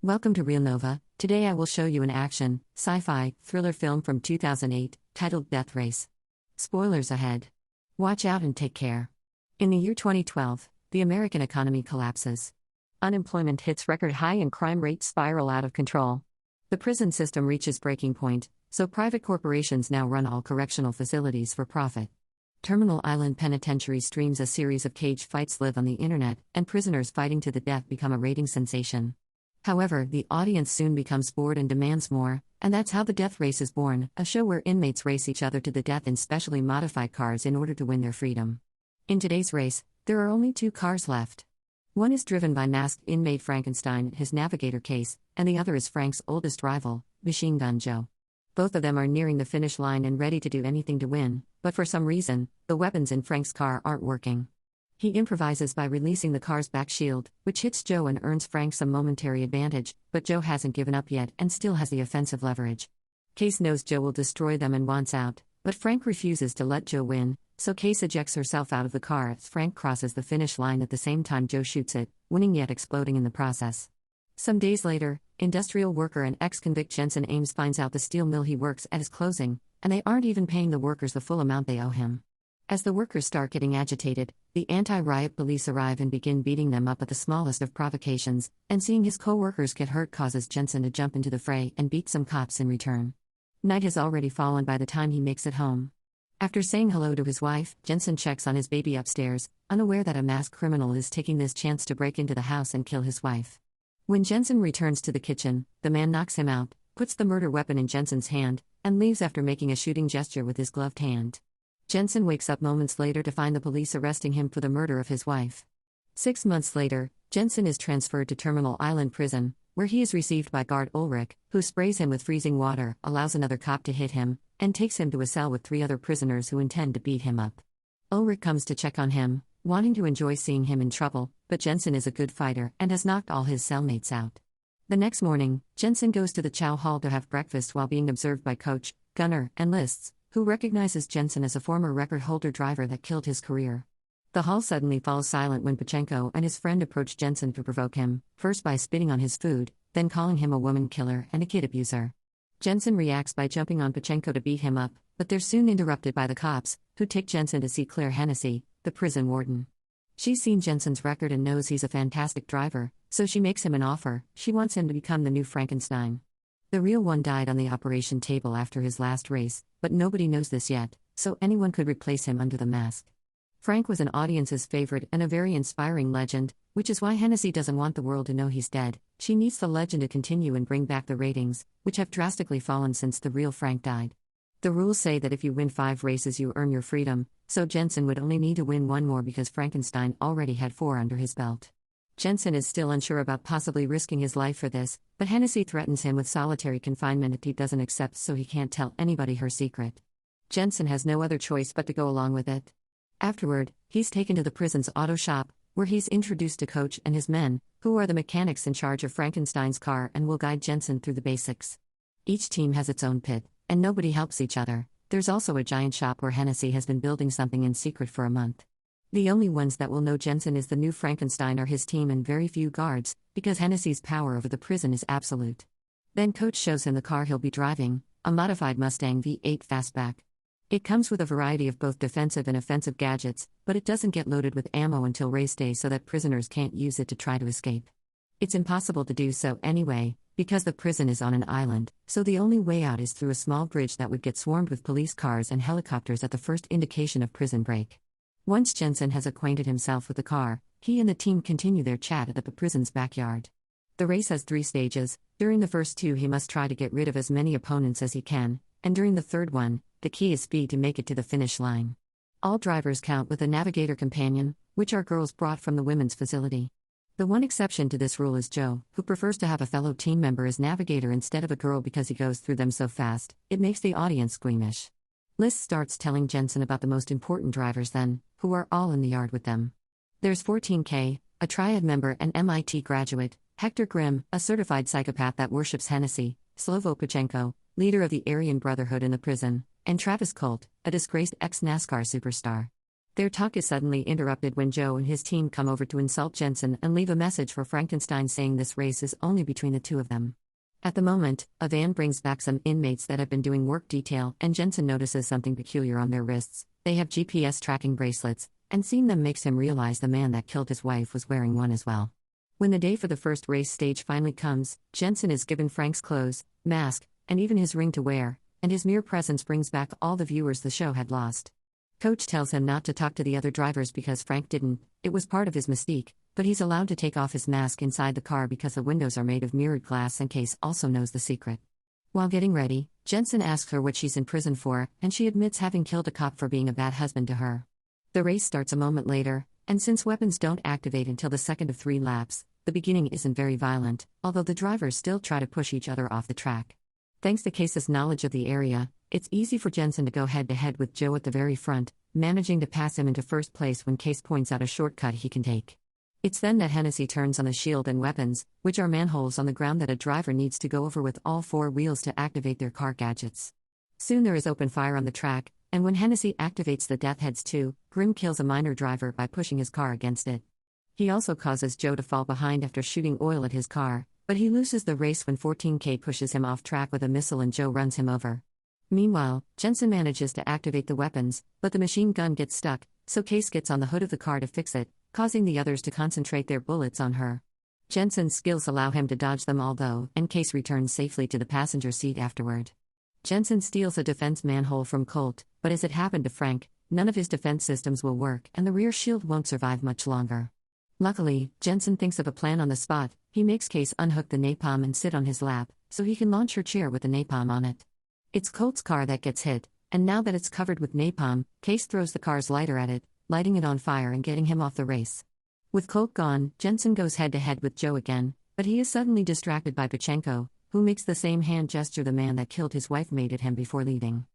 Welcome to Real Nova. Today I will show you an action, sci-fi, thriller film from 2008, titled Death Race. Spoilers ahead. Watch out and take care. In the year 2012, the American economy collapses. Unemployment hits record high and crime rates spiral out of control. The prison system reaches breaking point, so private corporations now run all correctional facilities for profit. Terminal Island Penitentiary streams a series of cage fights live on the internet, and prisoners fighting to the death become a rating sensation. However, the audience soon becomes bored and demands more, and that's how The Death Race is born, a show where inmates race each other to the death in specially modified cars in order to win their freedom. In today's race, there are only two cars left. One is driven by masked inmate Frankenstein and his navigator case, and the other is Frank's oldest rival, Machine Gun Joe. Both of them are nearing the finish line and ready to do anything to win, but for some reason, the weapons in Frank's car aren't working. He improvises by releasing the car's back shield, which hits Joe and earns Frank some momentary advantage, but Joe hasn't given up yet and still has the offensive leverage. Case knows Joe will destroy them and wants out, but Frank refuses to let Joe win, so Case ejects herself out of the car as Frank crosses the finish line at the same time Joe shoots it, winning yet exploding in the process. Some days later, industrial worker and ex-convict Jensen Ames finds out the steel mill he works at is closing, and they aren't even paying the workers the full amount they owe him. As the workers start getting agitated, the anti-riot police arrive and begin beating them up at the smallest of provocations, and seeing his co-workers get hurt causes Jensen to jump into the fray and beat some cops in return. Night has already fallen by the time he makes it home. After saying hello to his wife, Jensen checks on his baby upstairs, unaware that a masked criminal is taking this chance to break into the house and kill his wife. When Jensen returns to the kitchen, the man knocks him out, puts the murder weapon in Jensen's hand, and leaves after making a shooting gesture with his gloved hand. Jensen wakes up moments later to find the police arresting him for the murder of his wife. 6 months later, Jensen is transferred to Terminal Island Prison, where he is received by guard Ulrich, who sprays him with freezing water, allows another cop to hit him, and takes him to a cell with 3 other prisoners who intend to beat him up. Ulrich comes to check on him, wanting to enjoy seeing him in trouble, but Jensen is a good fighter and has knocked all his cellmates out. The next morning, Jensen goes to the chow hall to have breakfast while being observed by Coach, Gunnar, and Lists, who recognizes Jensen as a former record-holder driver that killed his career. The hall suddenly falls silent when Pachenko and his friend approach Jensen to provoke him, first by spitting on his food, then calling him a woman killer and a kid abuser. Jensen reacts by jumping on Pachenko to beat him up, but they're soon interrupted by the cops, who take Jensen to see Claire Hennessy, the prison warden. She's seen Jensen's record and knows he's a fantastic driver, so she makes him an offer. She wants him to become the new Frankenstein. The real one died on the operation table after his last race, but nobody knows this yet, so anyone could replace him under the mask. Frank was an audience's favorite and a very inspiring legend, which is why Hennessy doesn't want the world to know he's dead. She needs the legend to continue and bring back the ratings, which have drastically fallen since the real Frank died. The rules say that if you win 5 races you earn your freedom, so Jensen would only need to win 1 more because Frankenstein already had 4 under his belt. Jensen is still unsure about possibly risking his life for this, but Hennessy threatens him with solitary confinement if he doesn't accept, so he can't tell anybody her secret. Jensen has no other choice but to go along with it. Afterward, he's taken to the prison's auto shop, where he's introduced to Coach and his men, who are the mechanics in charge of Frankenstein's car and will guide Jensen through the basics. Each team has its own pit, and nobody helps each other. There's also a giant shop where Hennessy has been building something in secret for a month. The only ones that will know Jensen is the new Frankenstein are his team and very few guards, because Hennessy's power over the prison is absolute. Then Coach shows him the car he'll be driving, a modified Mustang V8 Fastback. It comes with a variety of both defensive and offensive gadgets, but it doesn't get loaded with ammo until race day so that prisoners can't use it to try to escape. It's impossible to do so anyway, because the prison is on an island, so the only way out is through a small bridge that would get swarmed with police cars and helicopters at the first indication of prison break. Once Jensen has acquainted himself with the car, he and the team continue their chat at the prison's backyard. The race has 3 stages. During the first 2 he must try to get rid of as many opponents as he can, and during the third one, the key is speed to make it to the finish line. All drivers count with a navigator companion, which are girls brought from the women's facility. The one exception to this rule is Joe, who prefers to have a fellow team member as navigator instead of a girl because he goes through them so fast, it makes the audience squeamish. Liz starts telling Jensen about the most important drivers then, who are all in the yard with them. There's 14K, a Triad member and MIT graduate, Hector Grimm, a certified psychopath that worships Hennessy, Slovo Pachenko, leader of the Aryan Brotherhood in the prison, and Travis Colt, a disgraced ex-NASCAR superstar. Their talk is suddenly interrupted when Joe and his team come over to insult Jensen and leave a message for Frankenstein saying this race is only between the two of them. At the moment, a van brings back some inmates that have been doing work detail, and Jensen notices something peculiar on their wrists. They have GPS tracking bracelets, and seeing them makes him realize the man that killed his wife was wearing one as well. When the day for the first race stage finally comes, Jensen is given Frank's clothes, mask, and even his ring to wear, and his mere presence brings back all the viewers the show had lost. Coach tells him not to talk to the other drivers because Frank didn't. It was part of his mystique, but he's allowed to take off his mask inside the car because the windows are made of mirrored glass and Case also knows the secret. While getting ready, Jensen asks her what she's in prison for, and she admits having killed a cop for being a bad husband to her. The race starts a moment later, and since weapons don't activate until the second of 3 laps, the beginning isn't very violent, although the drivers still try to push each other off the track. Thanks to Case's knowledge of the area, it's easy for Jensen to go head-to-head with Joe at the very front, managing to pass him into first place when Case points out a shortcut he can take. It's then that Hennessy turns on the shield and weapons, which are manholes on the ground that a driver needs to go over with all 4 wheels to activate their car gadgets. Soon there is open fire on the track, and when Hennessy activates the death heads too, Grim kills a minor driver by pushing his car against it. He also causes Joe to fall behind after shooting oil at his car, but he loses the race when 14K pushes him off track with a missile and Joe runs him over. Meanwhile, Jensen manages to activate the weapons, but the machine gun gets stuck, so Case gets on the hood of the car to fix it, causing the others to concentrate their bullets on her. Jensen's skills allow him to dodge them all though, and Case returns safely to the passenger seat afterward. Jensen steals a defense manhole from Colt, but as it happened to Frank, none of his defense systems will work and the rear shield won't survive much longer. Luckily, Jensen thinks of a plan on the spot. He makes Case unhook the napalm and sit on his lap, so he can launch her chair with the napalm on it. It's Colt's car that gets hit, and now that it's covered with napalm, Case throws the car's lighter at it, lighting it on fire and getting him off the race. With Colt gone, Jensen goes head-to-head with Joe again, but he is suddenly distracted by Pachenko, who makes the same hand gesture the man that killed his wife made at him before leaving.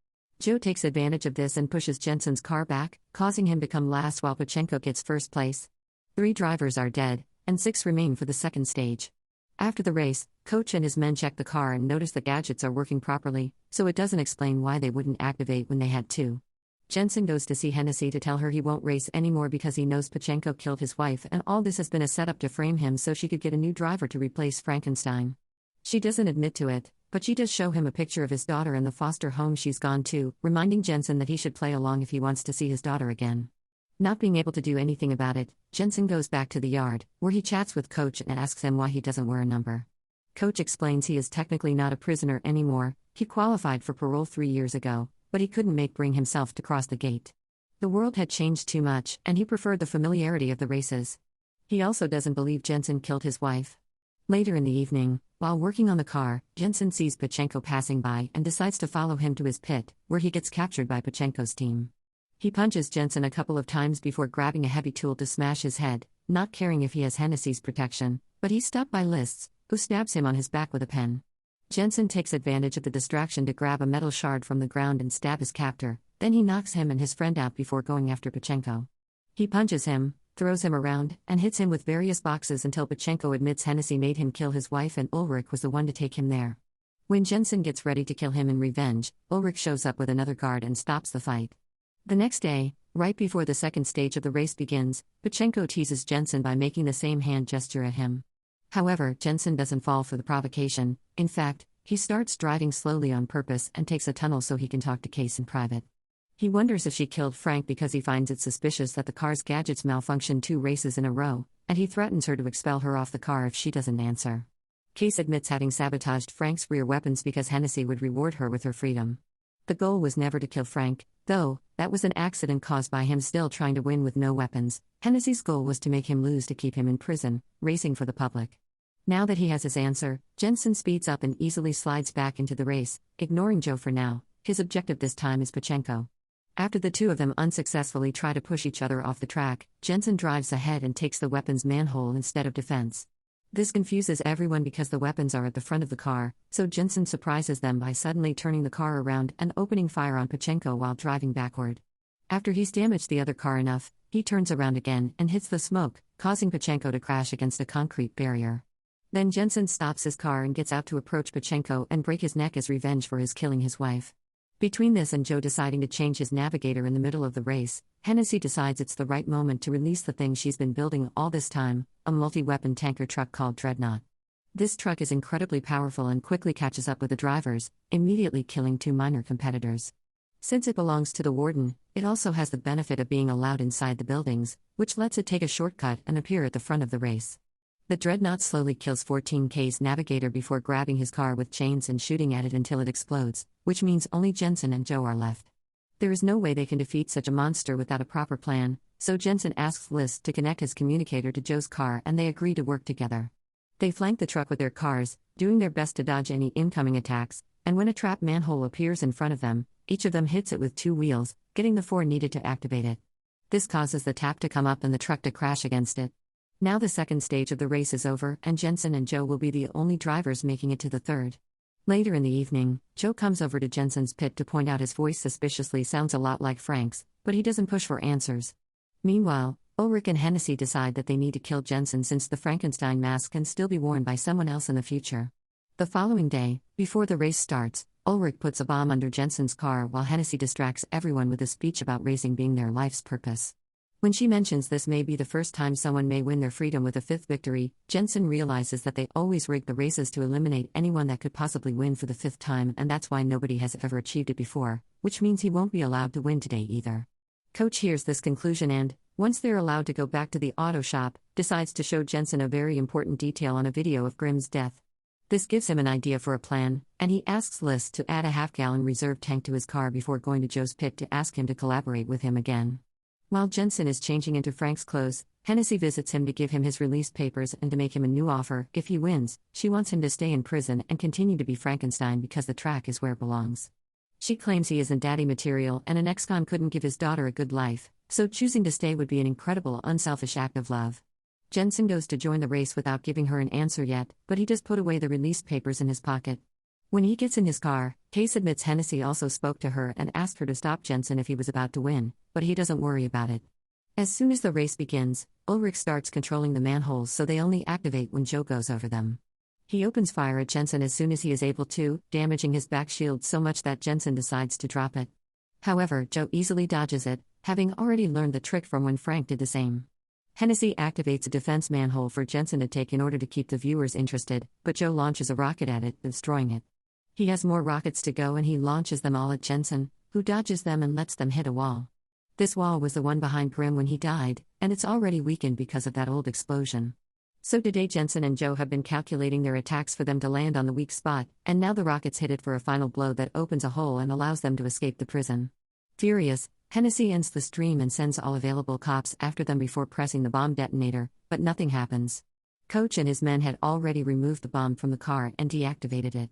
Joe takes advantage of this and pushes Jensen's car back, causing him to come last while Pachenko gets first place. 3 drivers are dead, and 6 remain for the second stage. After the race, Coach and his men check the car and notice the gadgets are working properly, so it doesn't explain why they wouldn't activate when they had to. Jensen goes to see Hennessy to tell her he won't race anymore because he knows Pachenko killed his wife and all this has been a setup to frame him so she could get a new driver to replace Frankenstein. She doesn't admit to it, but she does show him a picture of his daughter in the foster home she's gone to, reminding Jensen that he should play along if he wants to see his daughter again. Not being able to do anything about it, Jensen goes back to the yard, where he chats with Coach and asks him why he doesn't wear a number. Coach explains he is technically not a prisoner anymore. He qualified for parole 3 years ago, but he couldn't bring himself to cross the gate. The world had changed too much, and he preferred the familiarity of the races. He also doesn't believe Jensen killed his wife. Later in the evening, while working on the car, Jensen sees Pachenko passing by and decides to follow him to his pit, where he gets captured by Pachenko's team. He punches Jensen a couple of times before grabbing a heavy tool to smash his head, not caring if he has Hennessy's protection, but he's stopped by Lists, who stabs him on his back with a pen. Jensen takes advantage of the distraction to grab a metal shard from the ground and stab his captor, then he knocks him and his friend out before going after Pachenko. He punches him, throws him around, and hits him with various boxes until Pachenko admits Hennessy made him kill his wife and Ulrich was the one to take him there. When Jensen gets ready to kill him in revenge, Ulrich shows up with another guard and stops the fight. The next day, right before the second stage of the race begins, Pachenko teases Jensen by making the same hand gesture at him. However, Jensen doesn't fall for the provocation. In fact, he starts driving slowly on purpose and takes a tunnel so he can talk to Case in private. He wonders if she killed Frank because he finds it suspicious that the car's gadgets malfunctioned 2 races in a row, and he threatens her to expel her off the car if she doesn't answer. Case admits having sabotaged Frank's rear weapons because Hennessy would reward her with her freedom. The goal was never to kill Frank, though. That was an accident caused by him still trying to win with no weapons. Hennessy's goal was to make him lose to keep him in prison, racing for the public. Now that he has his answer, Jensen speeds up and easily slides back into the race, ignoring Joe for now. His objective this time is Pachenko. After the two of them unsuccessfully try to push each other off the track, Jensen drives ahead and takes the weapons manhole instead of defense. This confuses everyone because the weapons are at the front of the car, so Jensen surprises them by suddenly turning the car around and opening fire on Pachenko while driving backward. After he's damaged the other car enough, he turns around again and hits the smoke, causing Pachenko to crash against a concrete barrier. Then Jensen stops his car and gets out to approach Pachenko and break his neck as revenge for his killing his wife. Between this and Joe deciding to change his navigator in the middle of the race, Hennessy decides it's the right moment to release the thing she's been building all this time, a multi-weapon tanker truck called Dreadnought. This truck is incredibly powerful and quickly catches up with the drivers, immediately killing 2 minor competitors. Since it belongs to the warden, it also has the benefit of being allowed inside the buildings, which lets it take a shortcut and appear at the front of the race. The Dreadnought slowly kills 14K's navigator before grabbing his car with chains and shooting at it until it explodes, which means only Jensen and Joe are left. There is no way they can defeat such a monster without a proper plan, so Jensen asks List to connect his communicator to Joe's car and they agree to work together. They flank the truck with their cars, doing their best to dodge any incoming attacks, and when a trap manhole appears in front of them, each of them hits it with 2 wheels, getting the 4 needed to activate it. This causes the tap to come up and the truck to crash against it. Now the second stage of the race is over, and Jensen and Joe will be the only drivers making it to the third. Later in the evening, Joe comes over to Jensen's pit to point out his voice suspiciously sounds a lot like Frank's, but he doesn't push for answers. Meanwhile, Ulrich and Hennessy decide that they need to kill Jensen since the Frankenstein mask can still be worn by someone else in the future. The following day, before the race starts, Ulrich puts a bomb under Jensen's car while Hennessy distracts everyone with a speech about racing being their life's purpose. When she mentions this may be the first time someone may win their freedom with a 5th victory, Jensen realizes that they always rig the races to eliminate anyone that could possibly win for the 5th time, and that's why nobody has ever achieved it before, which means he won't be allowed to win today either. Coach hears this conclusion and, once they're allowed to go back to the auto shop, decides to show Jensen a very important detail on a video of Grimm's death. This gives him an idea for a plan, and he asks List to add a half-gallon reserve tank to his car before going to Joe's pit to ask him to collaborate with him again. While Jensen is changing into Frank's clothes, Hennessy visits him to give him his release papers and to make him a new offer. If he wins, she wants him to stay in prison and continue to be Frankenstein because the track is where it belongs. She claims he isn't daddy material and an ex-con couldn't give his daughter a good life, so choosing to stay would be an incredible, unselfish act of love. Jensen goes to join the race without giving her an answer yet, but he does put away the release papers in his pocket. When he gets in his car, Case admits Hennessy also spoke to her and asked her to stop Jensen if he was about to win, but he doesn't worry about it. As soon as the race begins, Ulrich starts controlling the manholes so they only activate when Joe goes over them. He opens fire at Jensen as soon as he is able to, damaging his back shield so much that Jensen decides to drop it. However, Joe easily dodges it, having already learned the trick from when Frank did the same. Hennessy activates a defense manhole for Jensen to take in order to keep the viewers interested, but Joe launches a rocket at it, destroying it. He has more rockets to go and he launches them all at Jensen, who dodges them and lets them hit a wall. This wall was the one behind Grimm when he died, and it's already weakened because of that old explosion. So today Jensen and Joe have been calculating their attacks for them to land on the weak spot, and now the rockets hit it for a final blow that opens a hole and allows them to escape the prison. Furious, Hennessy ends the stream and sends all available cops after them before pressing the bomb detonator, but nothing happens. Coach and his men had already removed the bomb from the car and deactivated it.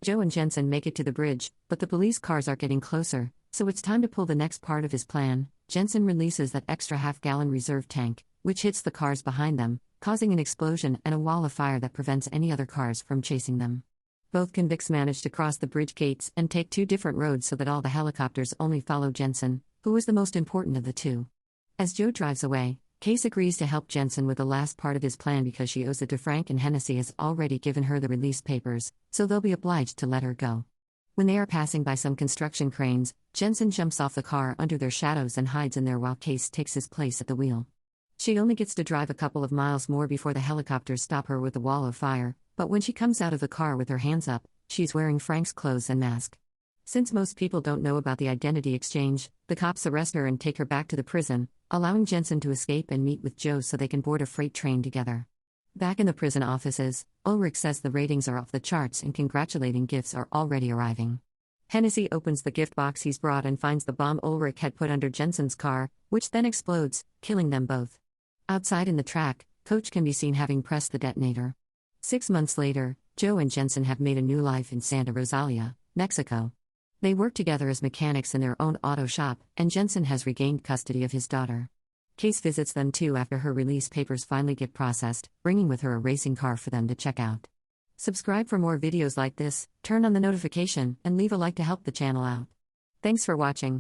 Joe and Jensen make it to the bridge, but the police cars are getting closer, so it's time to pull the next part of his plan. Jensen releases that extra half-gallon reserve tank, which hits the cars behind them, causing an explosion and a wall of fire that prevents any other cars from chasing them. Both convicts manage to cross the bridge gates and take 2 different roads so that all the helicopters only follow Jensen, who is the most important of the 2. As Joe drives away, Case agrees to help Jensen with the last part of his plan because she owes it to Frank and Hennessy has already given her the release papers, so they'll be obliged to let her go. When they are passing by some construction cranes, Jensen jumps off the car under their shadows and hides in there while Case takes his place at the wheel. She only gets to drive a couple of miles more before the helicopters stop her with a wall of fire, but when she comes out of the car with her hands up, she's wearing Frank's clothes and mask. Since most people don't know about the identity exchange, the cops arrest her and take her back to the prison, allowing Jensen to escape and meet with Joe so they can board a freight train together. Back in the prison offices, Ulrich says the ratings are off the charts and congratulating gifts are already arriving. Hennessy opens the gift box he's brought and finds the bomb Ulrich had put under Jensen's car, which then explodes, killing them both. Outside in the track, Coach can be seen having pressed the detonator. 6 months later, Joe and Jensen have made a new life in Santa Rosalia, Mexico. They work together as mechanics in their own auto shop, and Jensen has regained custody of his daughter. Case visits them too after her release papers finally get processed, bringing with her a racing car for them to check out. Subscribe for more videos like this, turn on the notification, and leave a like to help the channel out. Thanks for watching.